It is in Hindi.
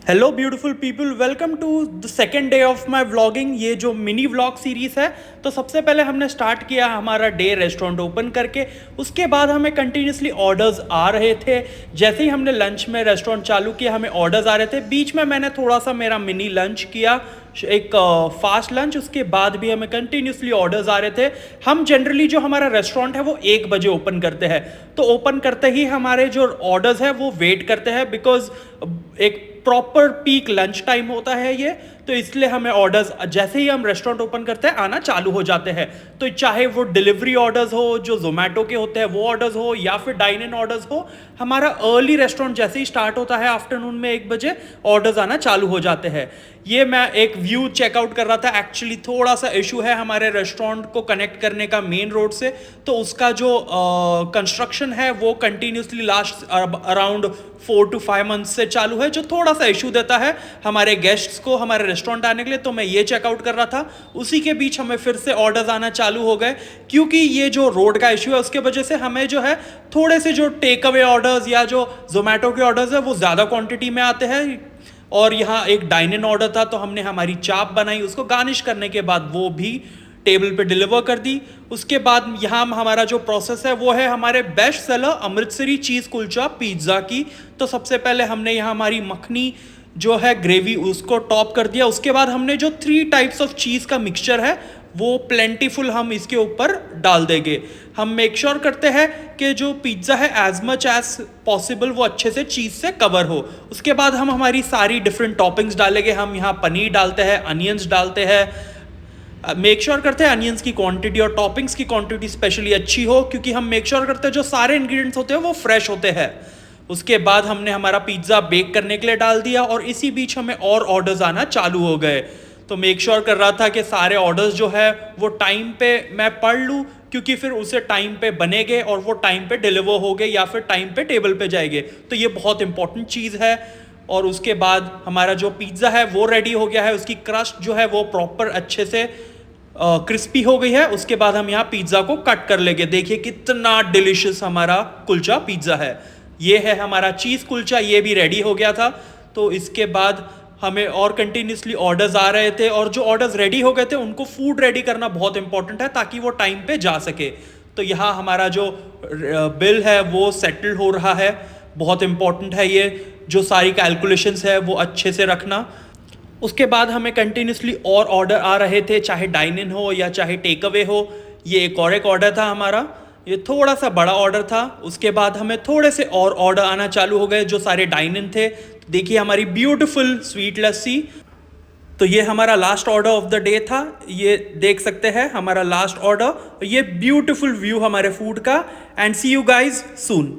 Hello beautiful people, welcome to the second day of my vlogging. ये जो मिनी व्लॉग सीरीज़ है, तो सबसे पहले हमने स्टार्ट किया हमारा डे रेस्टोरेंट ओपन करके। उसके बाद हमें कंटिन्यूसली ऑर्डर्स आ रहे थे। जैसे ही हमने लंच में रेस्टोरेंट चालू किया, हमें ऑर्डर्स आ रहे थे। बीच में मैंने थोड़ा सा मेरा मिनी लंच किया, एक फास्ट लंच। उसके बाद भी हमें कंटिन्यूसली ऑर्डर्स आ रहे थे। हम जनरली जो हमारा रेस्टोरेंट है वो 1 बजे ओपन करते हैं, तो ओपन करते ही हमारे जो ऑर्डर्स है वो वेट करते हैं, बिकॉज एक प्रॉपर पीक लंच टाइम होता है ये। तो इसलिए हमें ऑर्डर्स जैसे ही हम रेस्टोरेंट ओपन करते हैं आना चालू हो जाते हैं। तो चाहे वो डिलीवरी ऑर्डर्स हो जो जोमेटो के होते हैं वो ऑर्डर्स हो, या फिर डाइन इन ऑर्डर्स हो, हमारा अर्ली रेस्टोरेंट जैसे ही स्टार्ट होता है आफ्टरनून में 1 बजे ऑर्डर्स आना चालू हो जाते हैं। ये मैं एक व्यू चेकआउट कर रहा था। एक्चुअली थोड़ा सा इशू है हमारे रेस्टोरेंट को कनेक्ट करने का मेन रोड से, तो उसका जो कंस्ट्रक्शन है वो continuously last around 4 to 5 months से चालू है, जो थोड़ा सा इशू देता है हमारे गेस्ट्स को हमारे रेस्टोरेंट आने के लिए। तो मैं ये चेकआउट कर रहा था, उसी के बीच हमें फिर से ऑर्डर्स आना चालू हो गए। क्योंकि ये जो रोड का इशू है उसके वजह से हमें जो है थोड़े से जो टेक अवे ऑर्डर्स या जो जोमेटो के ऑर्डर्स है वो ज़्यादा क्वांटिटी में आते हैं। और यहाँ एक डाइन इन ऑर्डर था, तो हमने हमारी चाप बनाई, उसको गार्निश करने के बाद वो भी टेबल पे डिलीवर कर दी। उसके बाद यहाँ हमारा जो प्रोसेस है वो है हमारे बेस्ट सेलर अमृतसरी चीज़ कुलचा पिज़्ज़ा की। तो सबसे पहले हमने यहाँ हमारी मखनी जो है ग्रेवी उसको टॉप कर दिया। उसके बाद हमने जो 3 टाइप्स ऑफ चीज़ का मिक्सचर है वो प्लेंटीफुल हम इसके ऊपर डाल देंगे। हम मेक श्योर करते हैं कि जो पिज़्ज़ा है एज मच एज पॉसिबल वो अच्छे से चीज़ से कवर हो। उसके बाद हम हमारी सारी डिफरेंट टॉपिंग्स डालेंगे। हम यहाँ पनीर डालते हैं, अनियंस डालते हैं। मेक श्योर करते हैं अनियंस की क्वांटिटी और टॉपिंग्स की क्वांटिटी स्पेशली अच्छी हो, क्योंकि हम मेक श्योर करते हैं जो सारे इंग्रेडिएंट्स होते हैं वो फ्रेश होते हैं। उसके बाद हमने हमारा पिज़्ज़ा बेक करने के लिए डाल दिया, और इसी बीच हमें और ऑर्डर्स आना चालू हो गए। तो मेक श्योर कर रहा था कि सारे ऑर्डर्स जो है वो टाइम पे मैं पढ़ लूँ, क्योंकि फिर उसे टाइम पे बनेंगे और वो टाइम पे डिलीवर हो गए या फिर टाइम पे टेबल पे जाएंगे। तो ये बहुत इंपॉर्टेंट चीज़ है। और उसके बाद हमारा जो पिज़्ज़ा है वो रेडी हो गया है। उसकी क्रस्ट जो है वो प्रॉपर अच्छे से क्रिस्पी हो गई है। उसके बाद हम यहाँ पिज़्ज़ा को कट कर लेंगे। देखिए कितना डिलिशियस हमारा कुलचा पिज़्ज़ा है। ये है हमारा चीज़ कुलचा, ये भी रेडी हो गया था। तो इसके बाद हमें और कंटिन्यूसली ऑर्डर्स आ रहे थे, और जो ऑर्डर्स रेडी हो गए थे उनको फूड रेडी करना बहुत इंपॉर्टेंट है ताकि वो टाइम पे जा सके। तो यहाँ हमारा जो बिल है वो सेटल हो रहा है। बहुत इंपॉर्टेंट है ये, जो सारी कैलकुलेशंस है वो अच्छे से रखना। उसके बाद हमें कंटिन्यूसली और ऑर्डर आ रहे थे, चाहे डाइन इन हो या चाहे टेक अवे हो। ये एक ऑर्डर था हमारा, ये थोड़ा सा बड़ा ऑर्डर था। उसके बाद हमें थोड़े से और ऑर्डर आना चालू हो गए जो सारे डाइन इन थे। देखिए हमारी ब्यूटीफुल स्वीट लस्सी। तो ये हमारा last order of the day था। ये देख सकते हैं हमारा लास्ट ऑर्डर, ये ब्यूटीफुल व्यू हमारे फूड का। And see you guys soon.